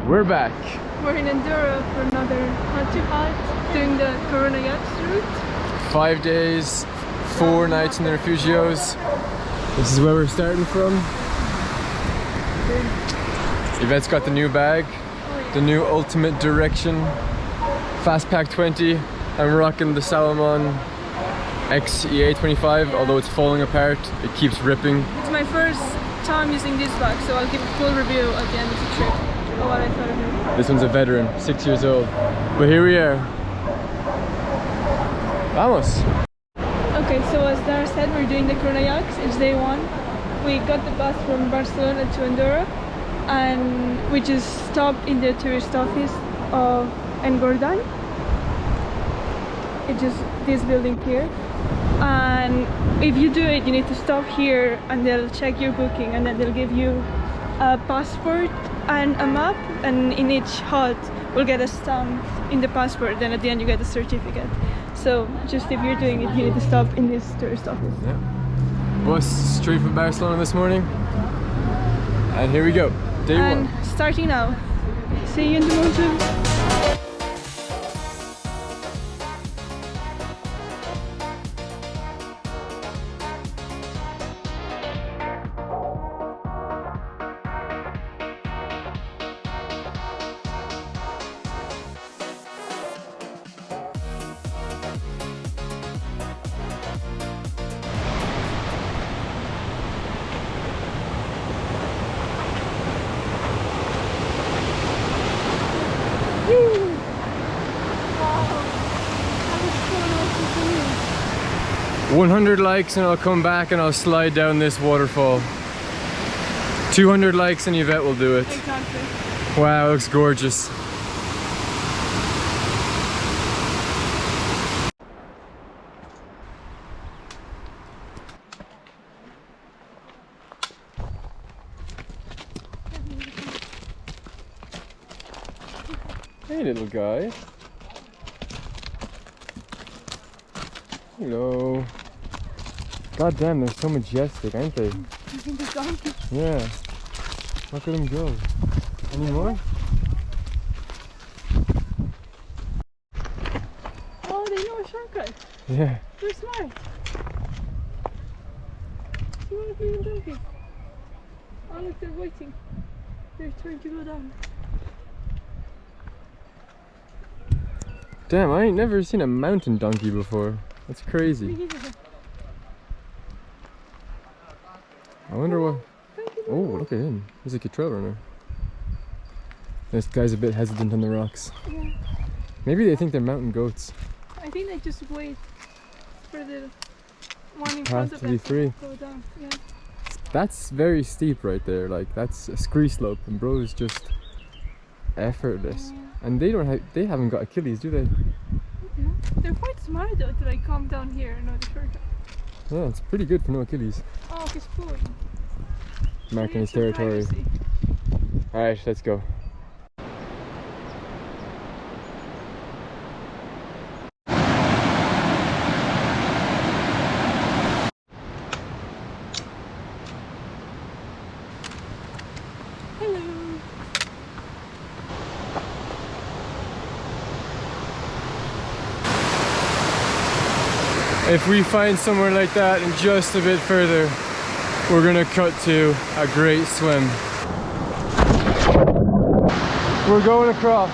We're back. We're in Andorra for another hot to hot, doing the Coronallacs route. 5 days, 4 nights in the Refugios. This is where we're starting from. Yvette's got the new bag, the new Ultimate Direction Fastpack 20. I'm rocking the Salomon XEA25, although it's falling apart, it keeps ripping. It's my first time using this bag, so I'll give a full review at the end of the trip of what I thought of it. This one's a veteran, 6 years old. But here we are. Vamos! Okay, so as Dara said, we're doing the Coronallacs. It's day one. We got the bus from Barcelona to Andorra, and we just stopped in the tourist office of Andorra. It's just this building here. And if you do it, you need to stop here and they'll check your booking, and then they'll give you a passport and a map, and in each hut we'll get a stamp in the passport, then at the end you get a certificate. So just if you're doing it, you need to stop in this tourist office. Yeah. Bus straight from Barcelona this morning, and here we go, day one. And starting now. See you in the mountains. Woo! Wow, that was so nice to see. 100 likes and I'll come back and I'll slide down this waterfall. 200 likes and Yvette will do it. Exactly. Wow, it looks gorgeous. Hey little guy. Hello. God damn, they're so majestic, aren't they? I think the donkey. Yeah. Look at them go. Any more? Oh, they know a shortcut. Yeah. They're smart. You want to be a donkey? Oh look, they're waiting. They're trying to go down. Damn, I ain't never seen a mountain donkey before. That's crazy. I wonder what... Oh, look at him. He's like a trail runner. This guy's a bit hesitant on the rocks. Yeah. Maybe they think they're mountain goats. I think they just wait for the one in Path front of to them be free. to go down. Yeah. That's very steep right there. Like, that's a scree slope, and bro's just effortless. Yeah. And they haven't got Achilles, do they? Yeah. They're quite smart though to like come down here and know the shortcut. Yeah, it's pretty good for no Achilles. Oh, he's pulling. Marking his territory. Alright, let's go. Hello. If we find somewhere like that and just a bit further, we're gonna cut to a great swim. We're going across.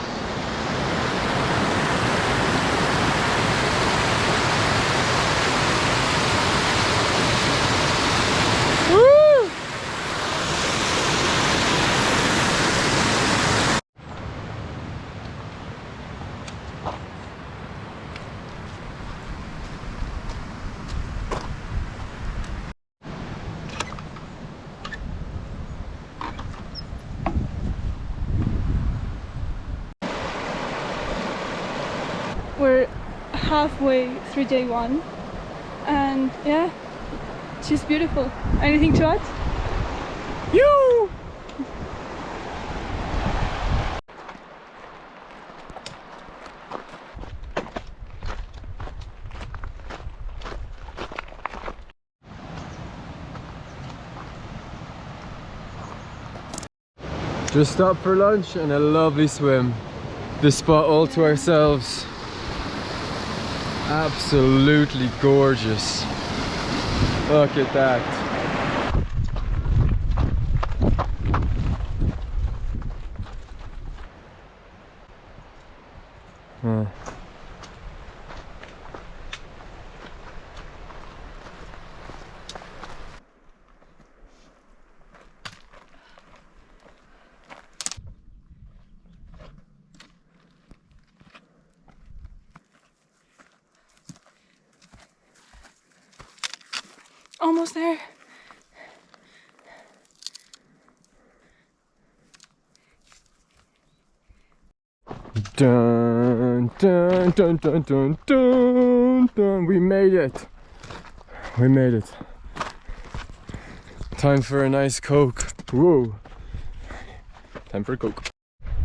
Woo! We're halfway through day one, and yeah, it's just beautiful. Anything to add? You! Just stopped for lunch and a lovely swim. This spot all to ourselves. Absolutely gorgeous. Look at that. Huh. Almost there. Dun dun dun dun dun dun dun. We made it. We made it. Time for a nice Coke. Whoa. Time for a Coke.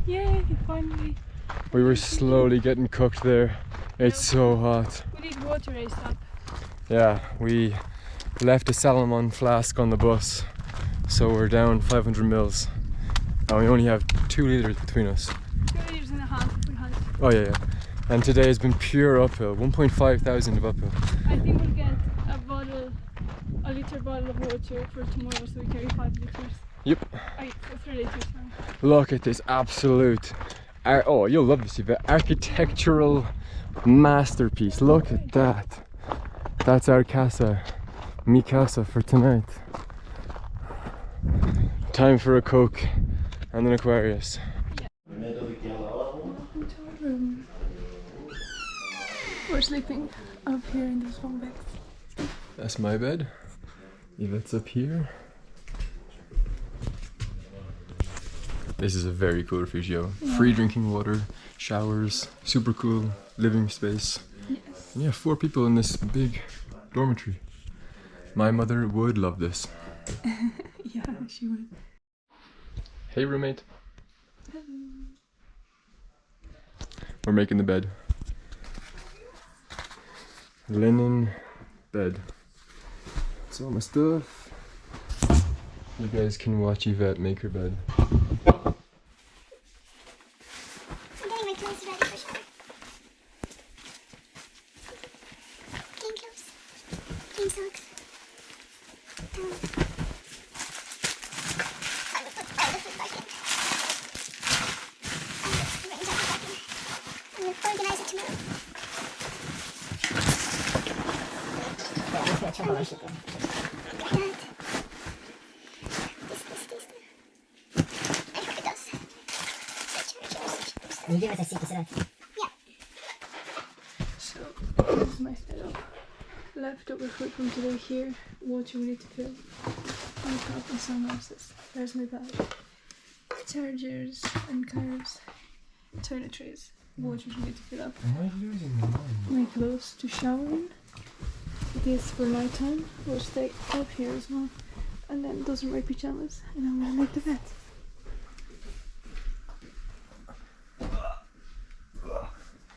Yay, finally. We were slowly getting cooked there. It's so hot. We need water ASAP. Yeah, we left a Salomon flask on the bus, so we're down 500 mils. And we only have 2 liters between us. 2 liters and a half. Oh yeah, yeah. And today has been pure uphill, 1.5 thousand of uphill. I think we'll get a liter bottle of water for tomorrow, so we carry 5 liters. Yep. 3 liters, sorry. Look at this absolute, oh you'll love this event, architectural masterpiece. Look at that. That's our casa, mi casa for tonight. Time for a Coke and an Aquarius. Welcome to our room. We're sleeping up here in this one bed. That's my bed. Yvette's up here. This is a very cool refugio. Yeah. Free drinking water, showers, super cool living space. Yes. And yeah, 4 people in this big dormitory. My mother would love this. Yeah, she would. Hey roommate. Hello. We're making the bed. Linen bed. That's all my stuff. You guys can watch Yvette make her bed. I'm getting my clothes ready for shower. Clean clothes. Clean socks. I will put all the food back in. And the rain jacket back in. And we'll organize it tomorrow. Like that. I hope it does. You give us a seat to sit on. Yeah. So, this is my setup. Leftover food from today here. Water we need to fill. Makeup and sunglasses. There's my bag. Chargers and cars. Toiletries. Water we need to fill up. Am I losing my mind? My clothes to shower in. This for nighttime. We'll stay up here as well. And then those are my pajamas. And I'm gonna make the bed.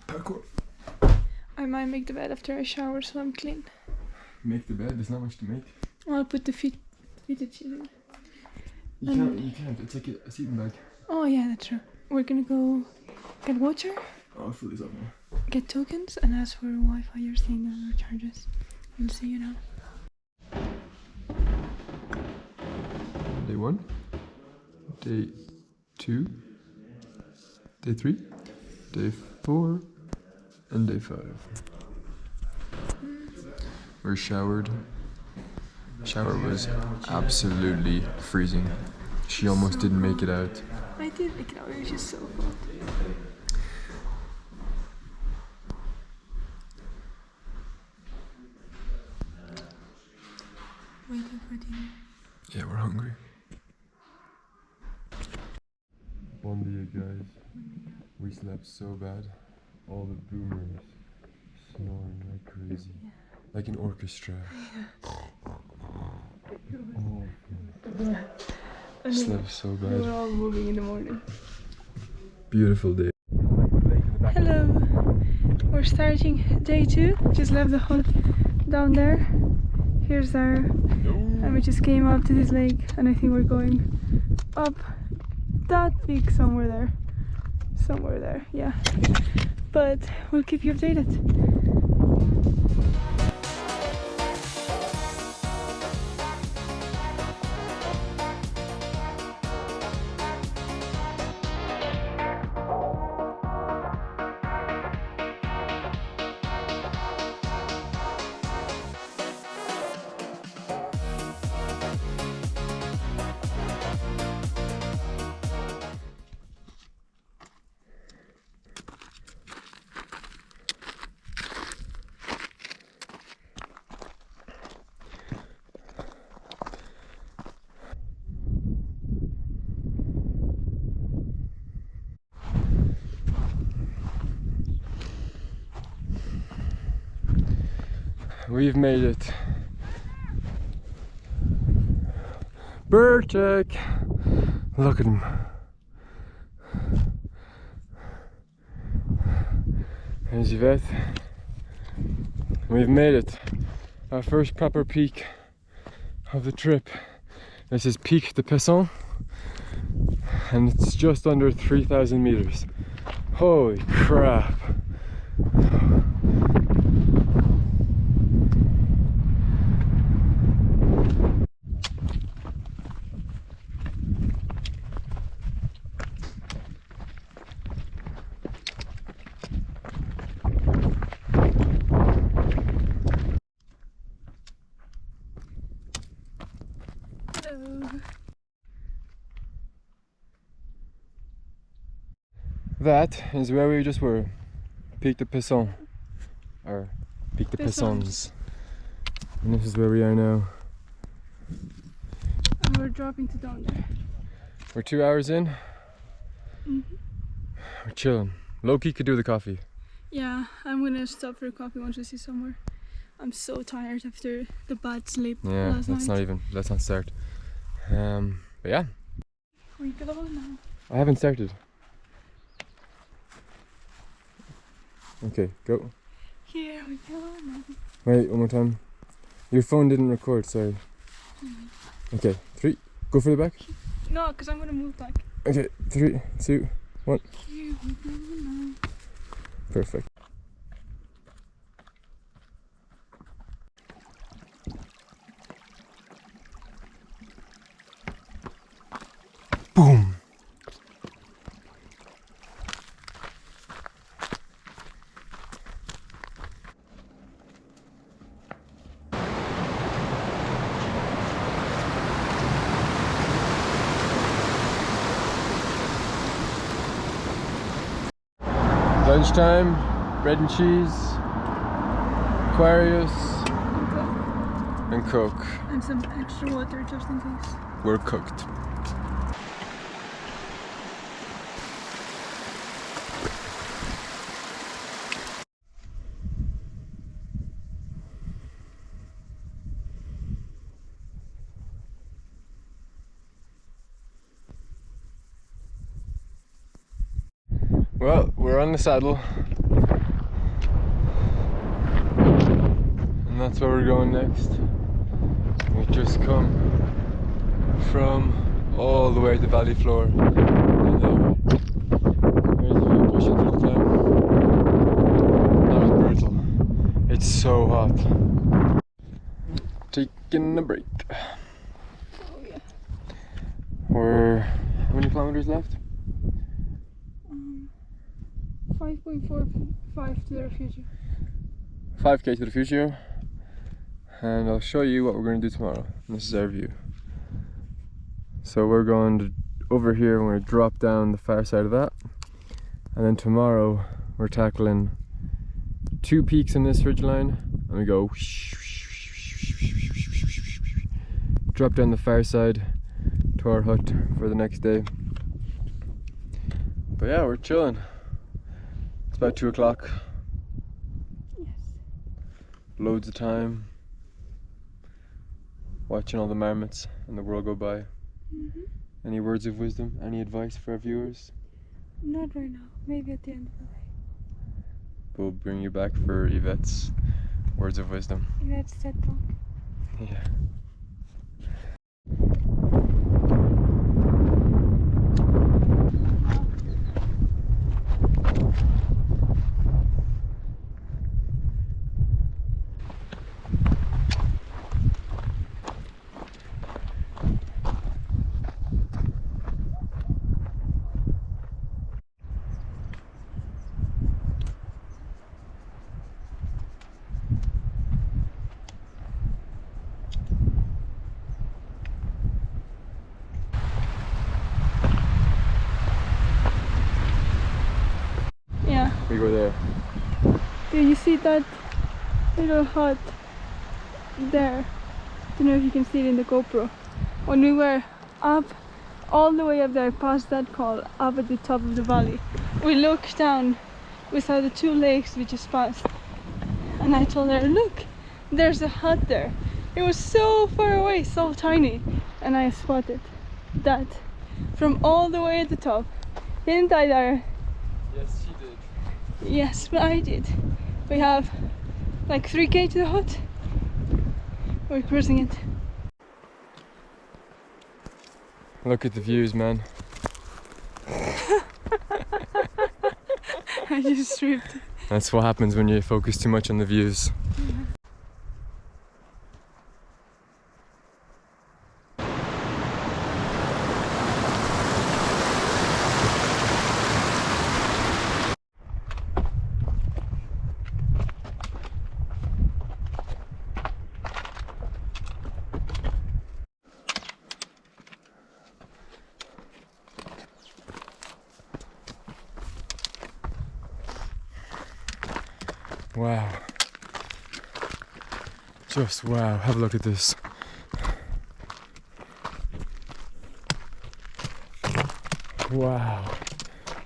Parkour. I might make the bed after I shower so I'm clean. Make the bed, there's not much to make. I'll put the fitted sheet in. You can't, it's like a sleeping bag. Oh yeah, that's true. We're gonna go get water, I'll fill this up now. get tokens, and ask for Wi-Fi. You're seeing our charges. We'll see you now. Day 1, day 2, day 3, day 4, and day 5. We're showered. Shower was absolutely freezing. She almost didn't make it out. I did make it out. It was just so cold. Waiting for dinner. Yeah, we're hungry. Bon dia, guys. We slept so bad. All the boomers snoring like crazy. Yeah. Like an orchestra. I Slept so we were bad. all moving in the morning. Beautiful day. Hello. We're starting day 2. Just left the hut down there. Here's our... And we just came up to this lake, and I think we're going up that peak somewhere there. Somewhere there, yeah. But we'll keep you updated. We've made it. Bertek! Look at him. There's Yvette. We've made it. Our first proper peak of the trip. This is Pic de Pesson, and it's just under 3,000 meters. Holy crap! That is where we just were. Pic de Pesson. Or Pic de Pessons. And this is where we are now. And we're dropping to down there. We're 2 hours in. We're chilling. Loki could do the coffee. Yeah, I'm gonna stop for a coffee once we see somewhere. I'm so tired after the bad sleep last night. Let's not start. But yeah. We go now. I haven't started. Okay, go. Here we go now. Wait, one more time. Your phone didn't record, sorry. Okay, 3. Go for the back. No, because I'm gonna move back. Okay, 3, 2, 1. Here we go now. Perfect. Boom! Lunchtime, bread and cheese, Aquarius, and Coke. And some extra water just in case. We're cooked. Well, we're on the saddle, and that's where we're going next. We've just come from all the way to valley floor. And there's a few pushes through the climb. That was brutal. It's so hot. Taking a break. Oh yeah. We're how many kilometers left? 5.45 to the refugio. 5k to the refugio, and I'll show you what we're going to do tomorrow. This is our view. So we're going to over here, and we're going to drop down the far side of that, and then tomorrow we're tackling 2 peaks in this ridgeline, and we go drop down the far side to our hut for the next day. But yeah, we're chilling. It's about 2 o'clock. Yes. Loads of time watching all the marmots and the world go by. Any words of wisdom? Any advice for our viewers? Not right now. Maybe at the end of the day. We'll bring you back for Yvette's words of wisdom. That's TED Talk. Yeah. We go there. Do you see that little hut there? Don't know if you can see it in the GoPro. When we were up, all the way up there, past that call, up at the top of the valley, we looked down, we saw the two lakes we just passed, and I told her, look, there's a hut there. It was so far away, so tiny, and I spotted that from all the way at the top. Didn't I, Dara? Yes, she did. Yes, but I did. We have like 3k to the hut. We're cruising it. Look at the views, man. I just stripped. That's what happens when you focus too much on the views. Wow. Just wow. Have a look at this. Wow.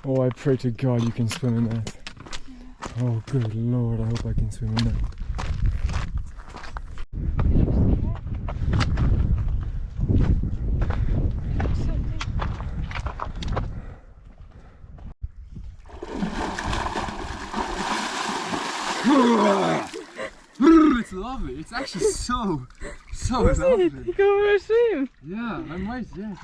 Oh, I pray to God you can swim in that. Oh, good Lord, I hope I can swim in that. It's lovely. It's actually so lovely. You go for a swim. Yeah, I might. Yeah.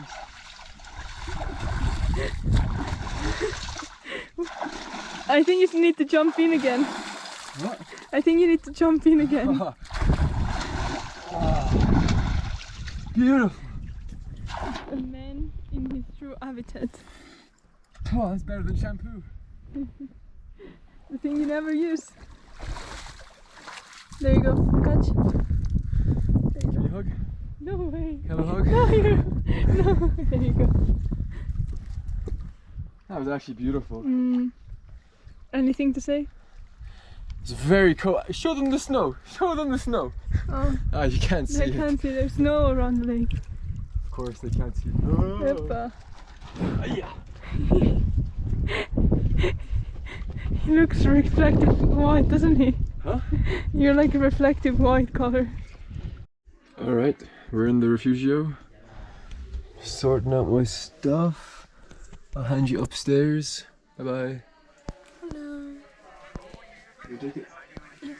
I think you need to jump in again. What? I think you need to jump in again. Beautiful. A man in his true habitat. Oh, that's better than shampoo. The thing you never use. There you go. Catch. There you Can go. you hug? No way. Have a hug? No, no. There you go. That was actually beautiful. Anything to say? It's very cold. Show them the snow. Show them the snow. Oh, Ah, you can't see they it. can't see. There's snow around the lake. Of course they can't see it. Oh. Yep. Yeah. He looks reflective white, doesn't he? Huh? You're like a reflective white color. Alright, we're in the Refugio. Sorting out my stuff. I'll hand you upstairs. Bye bye. Hello. You take it? Yes.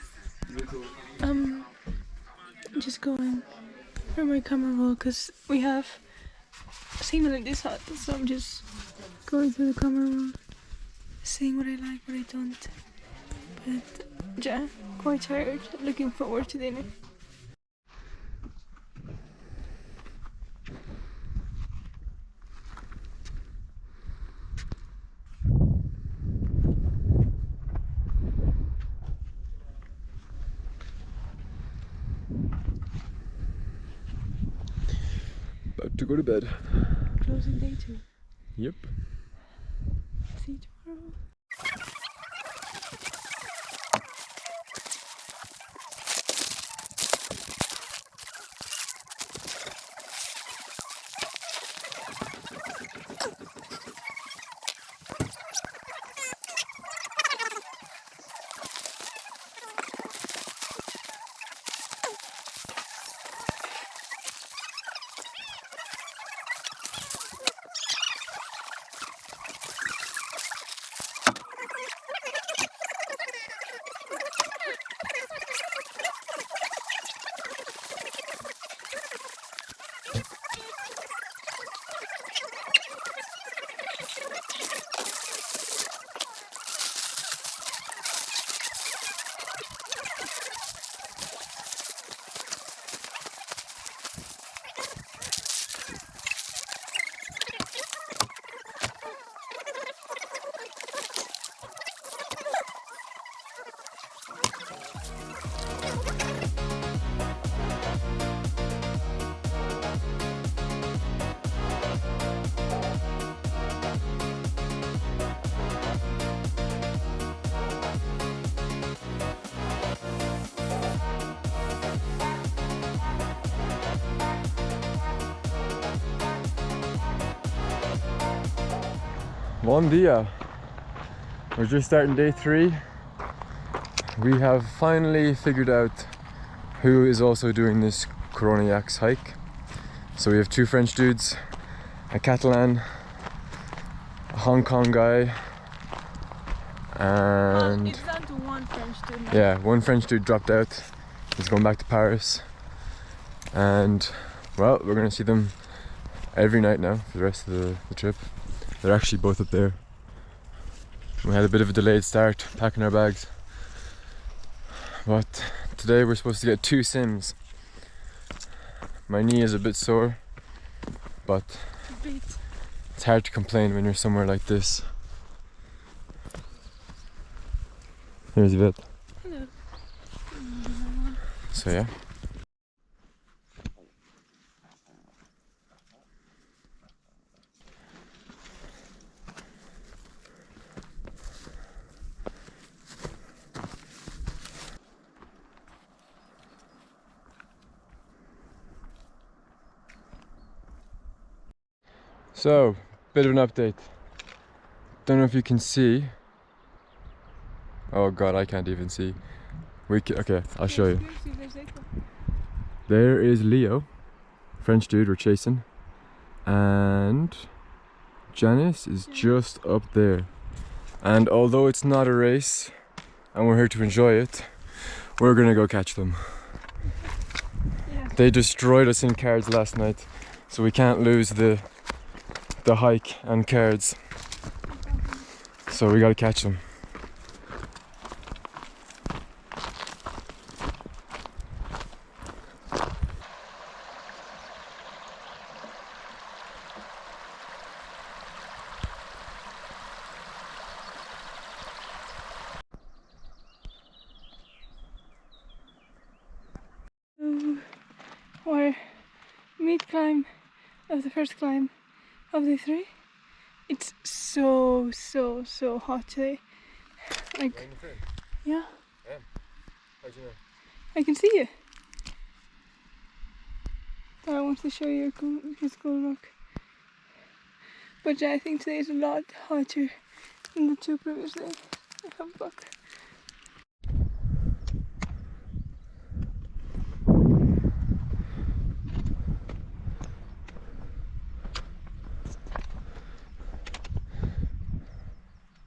Just going for my camera roll because we have signal in this hut, so I'm just going through the camera roll, seeing what I like, what I don't. But yeah, quite tired. Looking forward to dinner. About to go to bed. Closing day 2. Yep. See you tomorrow. Bom dia. We're just starting day 3. We have finally figured out who is also doing this Coronallacs hike. So we have 2 French dudes, a Catalan, a Hong Kong guy, and it's down to 1 French dude now. yeah, 1 French dude dropped out. He's going back to Paris, and well, we're gonna see them every night now for the rest of the trip. They're actually both up there. We had a bit of a delayed start packing our bags, but today we're supposed to get 2 sims. My knee is a bit sore, but it's hard to complain when you're somewhere like this. Here's Yvette. Hello. So yeah. So, bit of an update. Don't know if you can see. Oh god, I can't even see. Okay, I'll show you. There is Leo, French dude we're chasing, and Janice is just up there. And although it's not a race and we're here to enjoy it, we're gonna go catch them. Yeah. They destroyed us in cards last night, so we can't lose the hike and cards. So we gotta catch them. Our mid climb of the first climb of day 3. It's so hot today. Like, yeah. How'd you know? I can see you. But I want to show you his cool look. But yeah, I think today is a lot hotter than the 2 previous days. I have a book.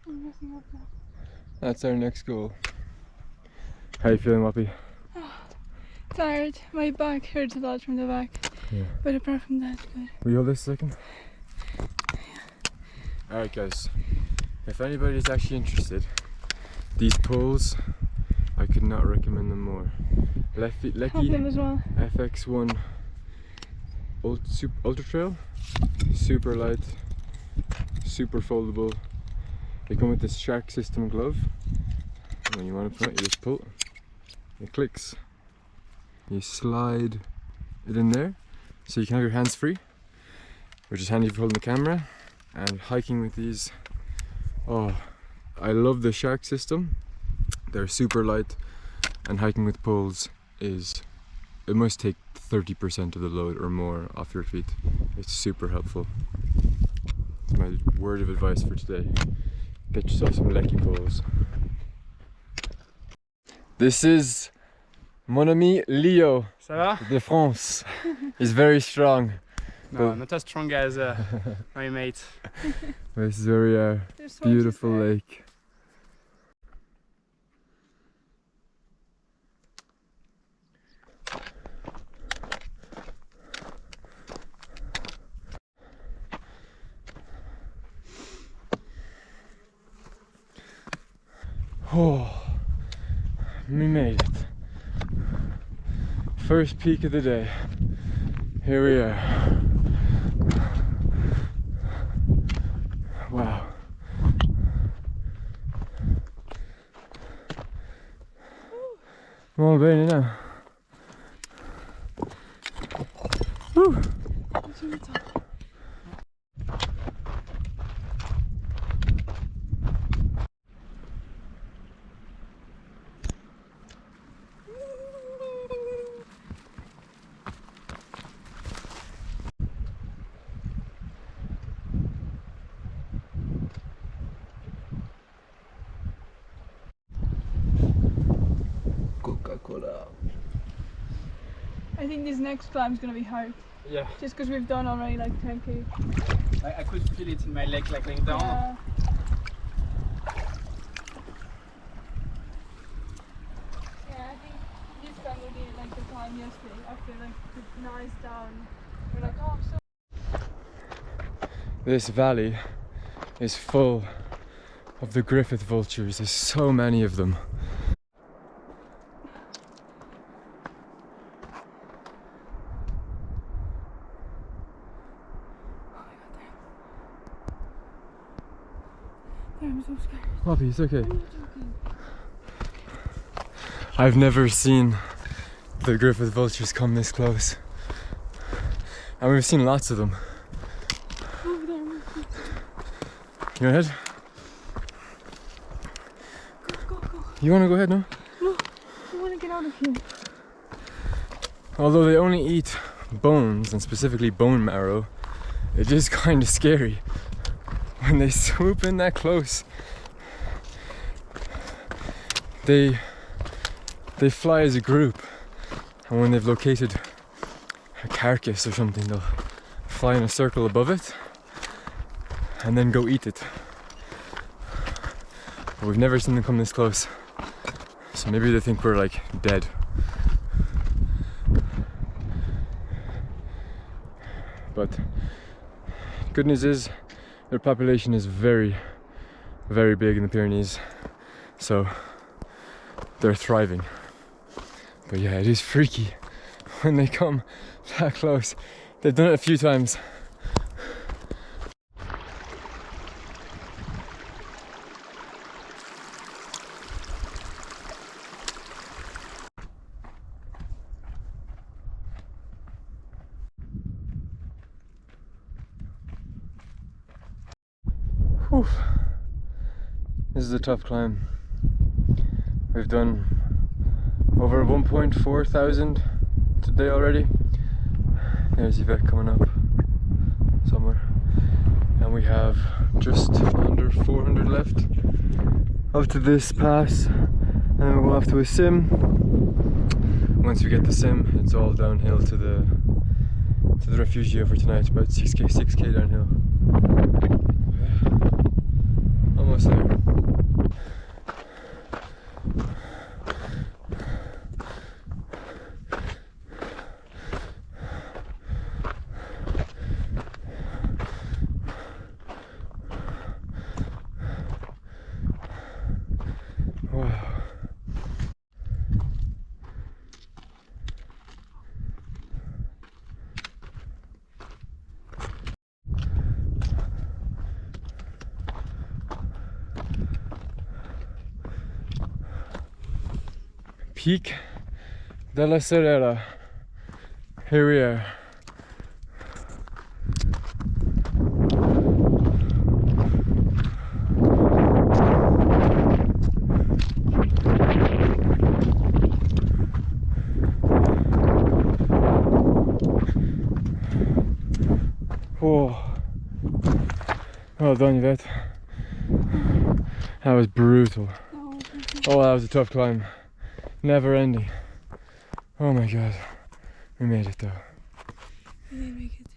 I'm messing up now. That's our next goal. How you feeling, Wappy? Tired. My back hurts a lot from the back. Yeah. But apart from that, good. Will you hold this a second? Alright guys, if anybody's actually interested, these poles, I could not recommend them more. Help them Lecky as well. FX1 Ultra Trail, super light, super foldable. They come with this shark system glove. When you want to put it, you just pull, it clicks. You slide it in there, so you can have your hands free, which is handy for holding the camera. And hiking with these, oh, I love the shark system. They're super light, and hiking with poles it must take 30% of the load or more off your feet. It's super helpful. It's my word of advice for today. Get yourself some Lecky poles. This is mon ami Leo Ça va? de France. He's very strong. No, not as strong as my mate. This is very There's beautiful horses there. lake. Oh, we made it. First peak of the day. Here we are. Wow. Molto bene now. Woo. I think this next climb is gonna be hard. Yeah. Just because we've done already like 10k. I could feel it in my leg, like laying down. Yeah. Yeah, I think this time will be like the climb yesterday. After like the nice down, we're like, oh, I'm so. This valley is full of the Griffith vultures. There's so many of them. I'm so scared. Poppy, it's okay. I'm not joking. I've never seen the Griffith vultures come this close. And we've seen lots of them. Over there. You ahead? Go, go, go. You want to go ahead now? No, I want to get out of here. Although they only eat bones, and specifically bone marrow, it is kind of scary when they swoop in that close. They fly as a group, and when they've located a carcass or something, they'll fly in a circle above it and then go eat it. But we've never seen them come this close, so maybe they think we're like dead. But good news is their population is very, very big in the Pyrenees, so they're thriving. But yeah, it is freaky when they come that close. They've done it a few times. Whew. This is a tough climb. We've done over 1.4 thousand today already. There's Yvette coming up somewhere. And we have just under 400 left up to this pass. And then we'll go off to a sim. Once we get the sim, it's all downhill to the refugio for tonight, about 6k downhill. Almost there. Wow. Peak della Serera. Here we are. Whoa. Well done, Yvette. That was brutal. Oh, that was a tough climb. Never ending. Oh my god. We made it though. We did make it.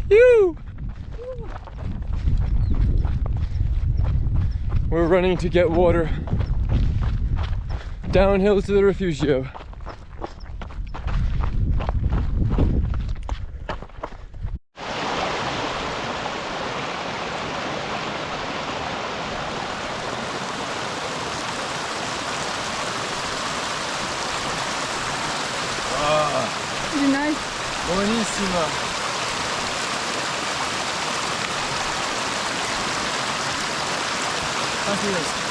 You! We're running to get water downhill to the refugio. Is it nice? Buonissima. Thank you.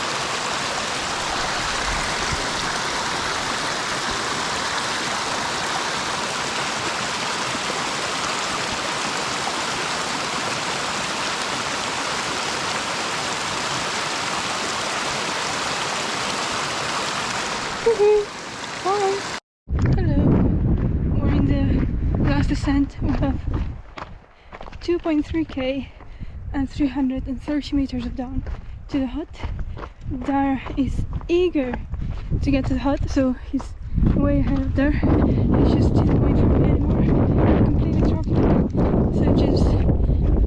2.3k and 330 meters of down to the hut. Dara is eager to get to the hut, so he's way ahead of there. He just didn't wait for me anymore. Completely dropped it. So just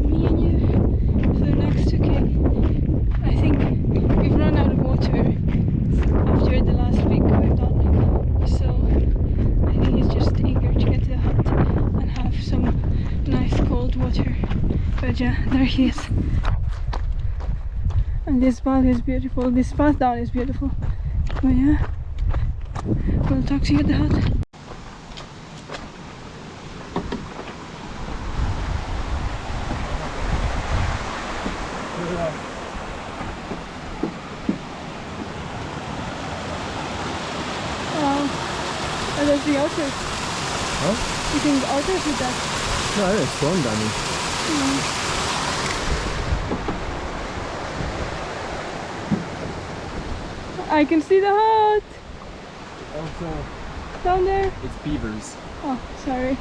me and you for the next 2k. I think we've run out of water after the last week we've done. So I think he's just eager to get to the hut and have some nice cold water. But yeah, there he is. And this valley is beautiful, this path down is beautiful. But yeah, we'll talk to you at the hut. Oh, there's the otters. Huh? You think the otters did that? No, they're strong, Danny. I can see the hut! Also, Down there? it's beavers. Oh, sorry.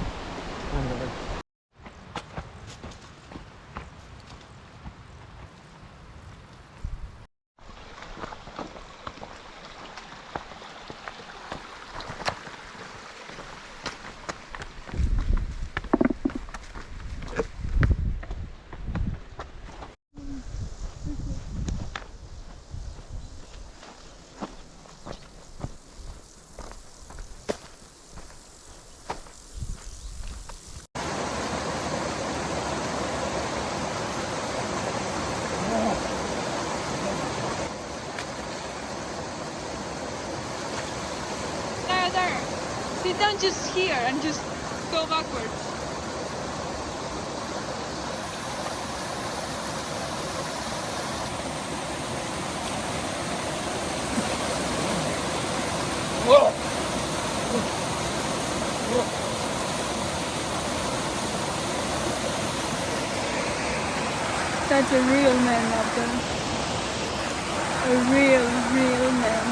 There. Sit down just here and just go backwards. Whoa! That's a real man up there. A real man.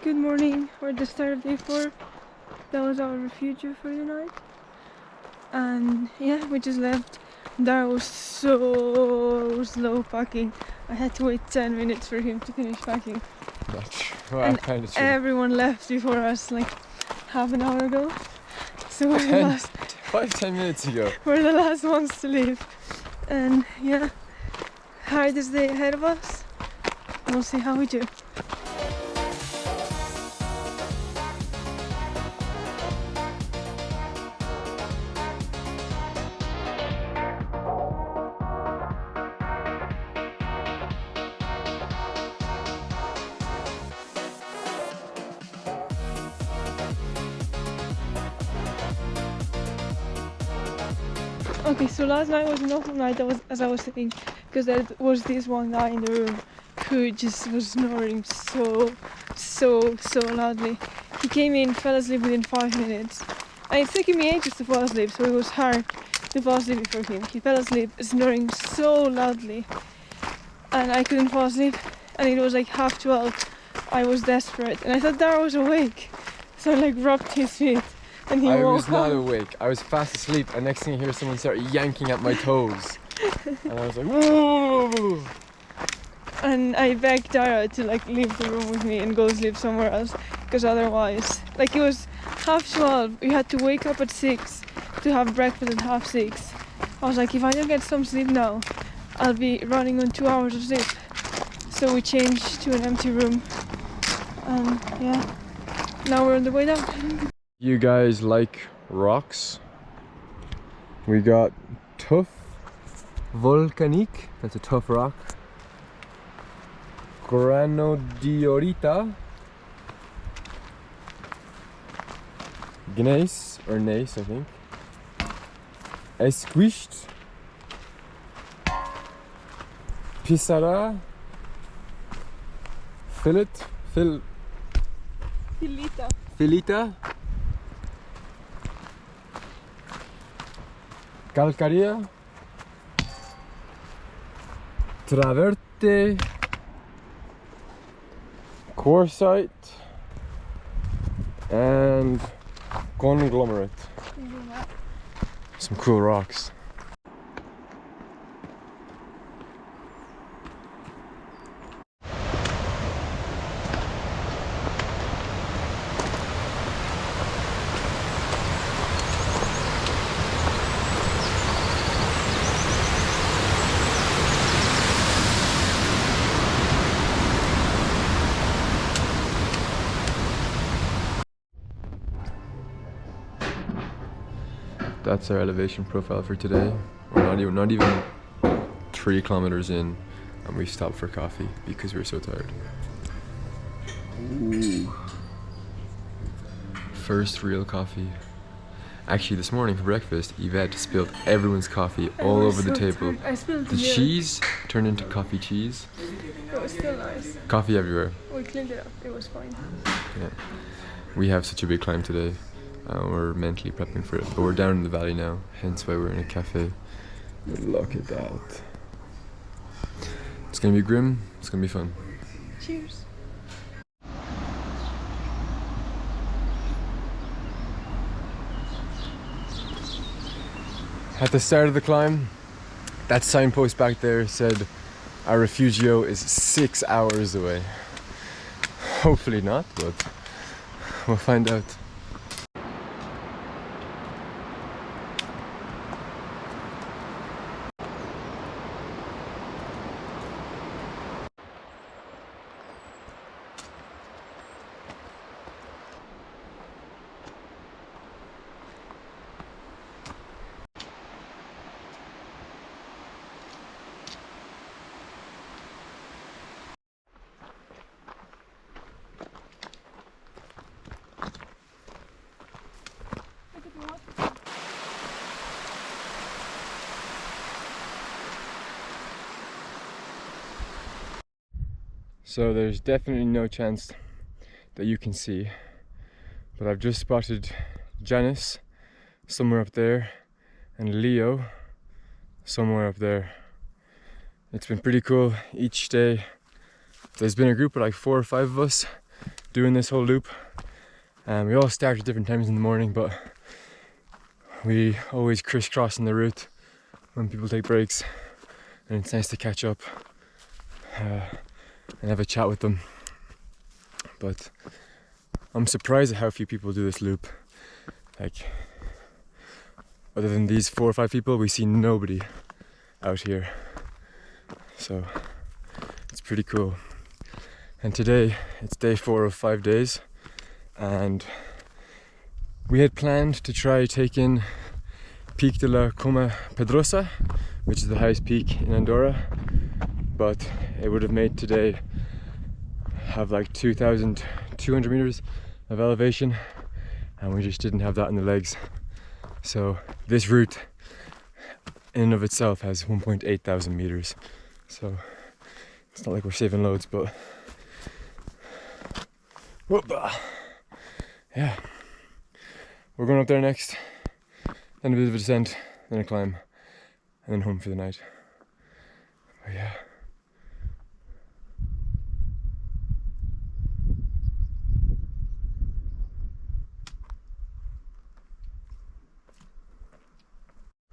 Good morning, we're at the start of day 4. That was our refuge for the night. And yeah, we just left. Dara was so slow packing. I had to wait 10 minutes for him to finish packing. That's true. And kind of true. everyone left before us, like half an hour ago. So we're the last 5-10 minutes ago. we're the last ones to leave. And yeah, hardest day ahead of us. We'll see how we do. Okay, so last night was an awful night, as I was saying, because there was this one guy in the room who just was snoring so loudly. He came in, fell asleep within 5 minutes, and it's taking me ages to fall asleep, so it was hard to fall asleep before him. He fell asleep, snoring so loudly, and I couldn't fall asleep, and it was like 12:30. I was desperate, and I thought Dara was awake, so I like rubbed his feet. And he I woke was not up. awake. I was fast asleep, and next thing I hear someone start yanking at my toes. And I was like, whoa! And I begged Dara to like leave the room with me and go sleep somewhere else, because otherwise, like it was 12:30. We had to wake up at 6 to have breakfast at 6:30. I was like, if I don't get some sleep now, I'll be running on 2 hours of sleep. So we changed to an empty room, and yeah, now we're on the way down. You guys like rocks? We got tough volcanique, that's a tough rock. Granodiorita. Gneiss, or gneiss I think. Esquished. Pissarra. Filita. Calcarea, Traverte, Quartzite, and conglomerate. Some cool rocks. That's our elevation profile for today. We're not even 3 kilometers in, and we stopped for coffee because we were so tired. Ooh. First real coffee. Actually, this morning for breakfast, Yvette spilled everyone's coffee all over the table. I spilled The cheese turned into coffee cheese. It was still nice. Coffee everywhere. We cleaned it up. It was fine. Yeah. We have such a big climb today. We're mentally prepping for it, but we're down in the valley now, hence why we're in a cafe. Look at that. It's gonna be grim, it's gonna be fun. Cheers. At the start of the climb, that signpost back there said our refugio is 6 hours away. Hopefully not, but we'll find out. So there's definitely no chance that you can see, but I've just spotted Janice somewhere up there and Leo somewhere up there. It's been pretty cool. Each day there's been a group of like 4 or 5 of us doing this whole loop, and we all start at different times in the morning, but we always crisscross on the route when people take breaks, and it's nice to catch up and have a chat with them. But I'm surprised at how few people do this loop. Like, other than these 4 or 5 people, we see nobody out here. So it's pretty cool. And today it's day 4 of 5 days, and we had planned to try taking Pic de la Coma Pedrosa, which is the highest peak in Andorra, but it would have made today have like 2,200 meters of elevation, and we just didn't have that in the legs. So this route in and of itself has 1.8 thousand meters, so it's not like we're saving loads, but yeah, we're going up there next, then a bit of a descent, then a climb, and then home for the night. But yeah.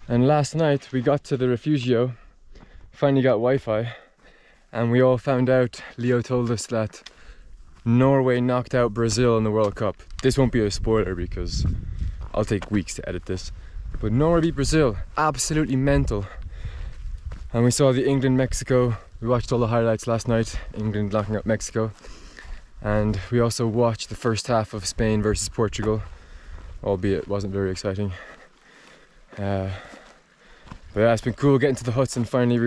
And last night we got to the refugio, finally got Wi-Fi, and we all found out, Leo told us that Norway knocked out Brazil in the World Cup. This won't be a spoiler because I'll take weeks to edit this, but Norway beat Brazil, absolutely mental. And we saw the England-Mexico, we watched all the highlights last night, England knocking out Mexico, and we also watched the first half of Spain versus Portugal, albeit it wasn't very exciting. But yeah, it's been cool getting to the huts and finally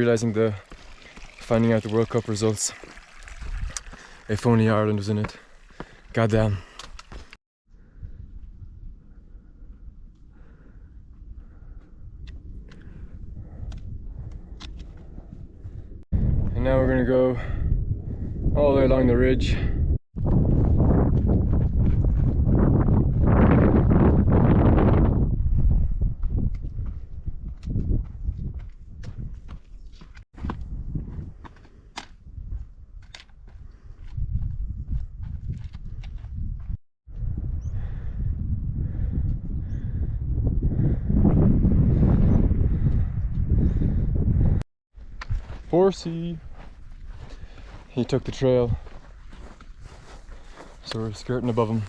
finding out the World Cup results. If only Ireland was in it. Goddamn. And now we're gonna go all the way along the ridge. Horsey. He took the trail, so we're skirting above him.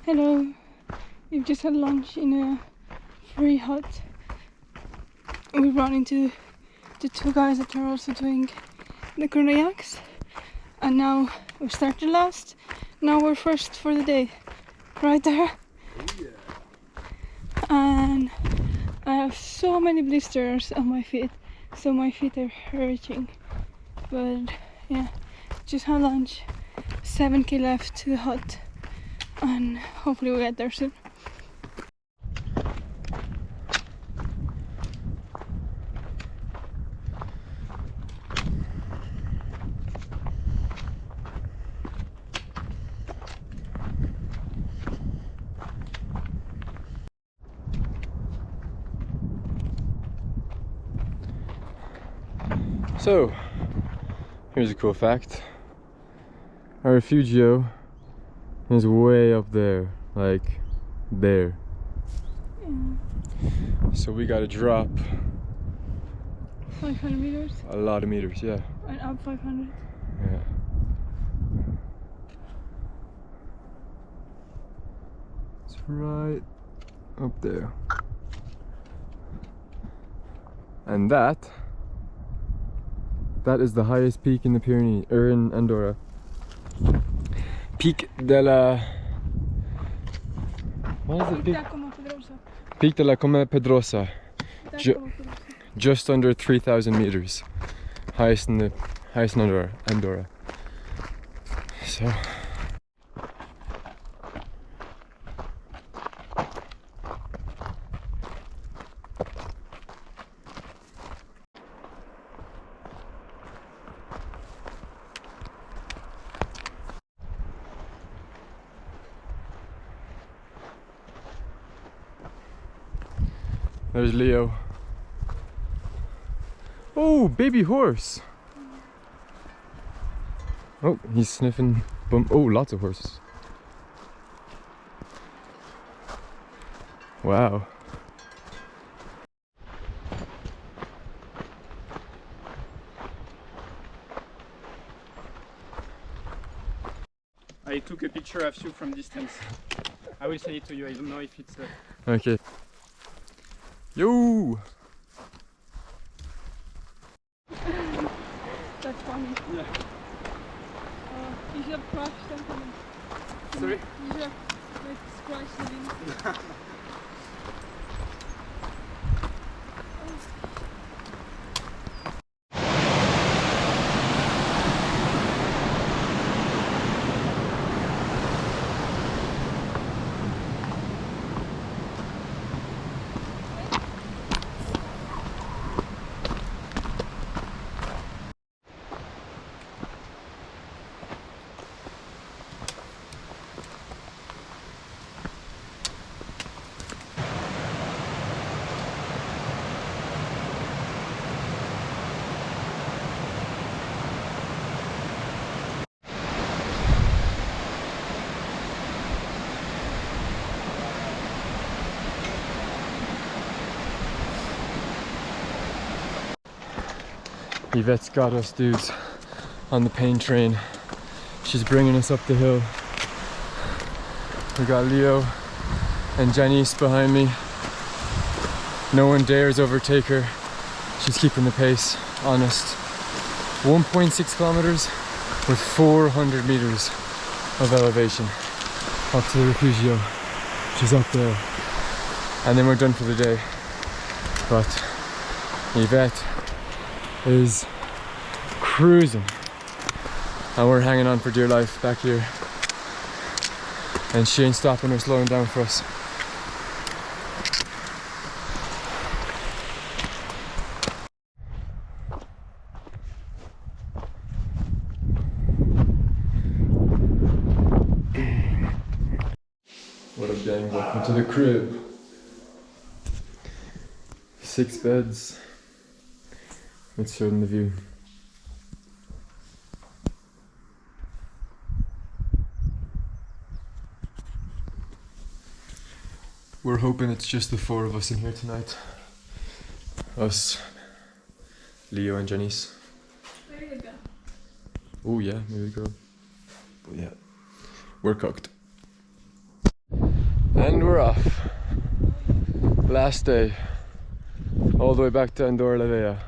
Hello, we've just had lunch in a free hut. We run into the two guys that are also doing the Coronallacs, and now we started last. Now we're first for the day, right there. Oh yeah. And I have so many blisters on my feet, so my feet are hurting. But yeah, just had lunch. 7k left to the hut, and hopefully we'll get there soon. So, here's a cool fact. Our refugio is way up there, like there. Yeah. So we gotta drop 500 meters a lot of meters, yeah. and up 500. Yeah. It's right up there. And that is the highest peak in the Pyrenees, or in Andorra. Pic de la... What is it? Pic de la Come Pedrosa. Just under 3,000 meters. Highest in Andorra. So... There's Leo. Oh, baby horse! Oh, he's sniffing bum. Oh, lots of horses. Wow. I took a picture of you from distance. I will send it to you. I don't know if it's... Okay. Yo! That's funny. Yeah. You should have crushed something. Sorry? You should have scratched something. Yvette's got us dudes on the pain train. She's bringing us up the hill. We got Leo and Janice behind me. No one dares overtake her. She's keeping the pace, honest. 1.6 kilometers with 400 meters of elevation up to the refugio. She's up there. And then we're done for the day. But Yvette is cruising and we're hanging on for dear life back here, and she ain't stopping or slowing down for us. What up, gang? Welcome to the crib. 6 beds, Let's show them the view. We're hoping it's just the four of us in here tonight. Us, Leo and Janice. There you go. Oh yeah, maybe go. But yeah, we're cooked. And we're off. Last day. All the way back to Andorra la Vella.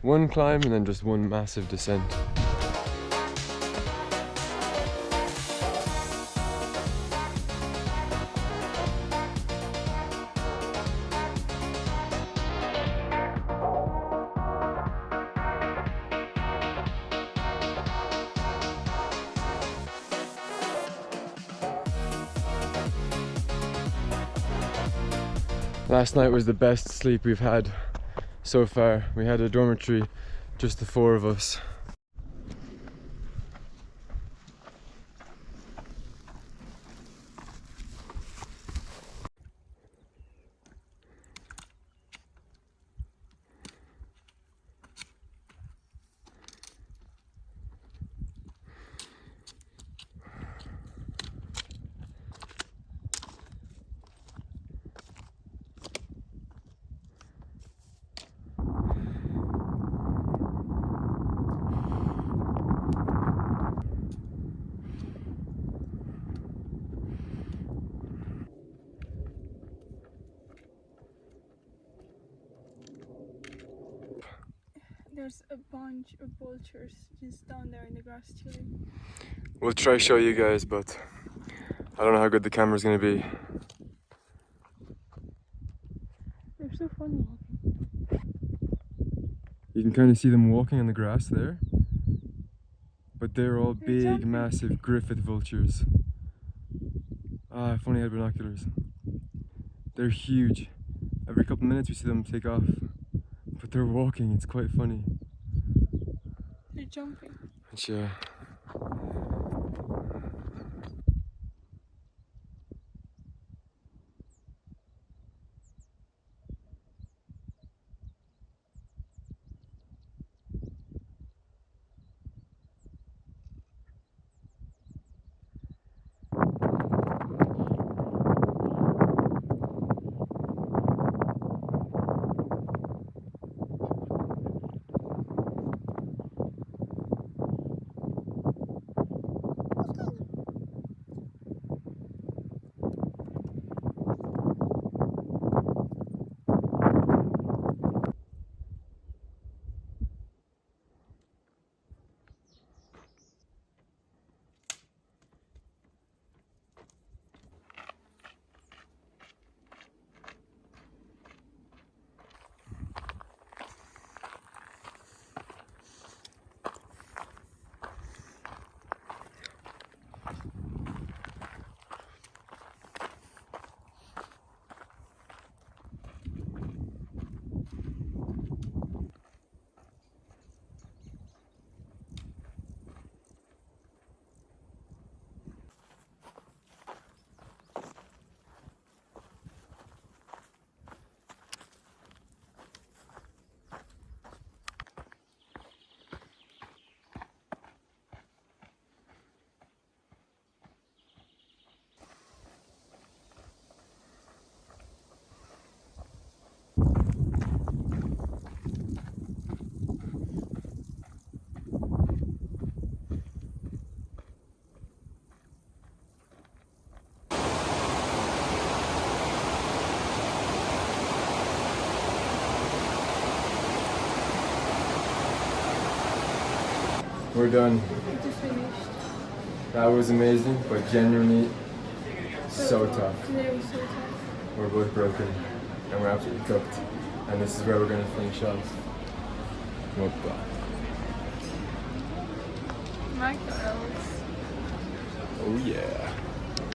One climb and then just one massive descent. Last night was the best sleep we've had so far. We had a dormitory, just the four of us. There's a bunch of vultures just down there in the grass chilling. We'll try show you guys, but I don't know how good the camera's gonna be. They're so funny. You can kind of see them walking on the grass there, but they're all They're big, jumping. massive Griffith vultures. Ah, if only I had binoculars. They're huge. Every couple of minutes we see them take off, but they're walking. It's quite funny. They're jumping. But yeah. We're done. We just finished. That was amazing, but genuinely so tough. Today was so tough. We're both broken and we're absolutely cooked. And this is where we're going to finish off. Whoopah. McDonald's. Oh yeah.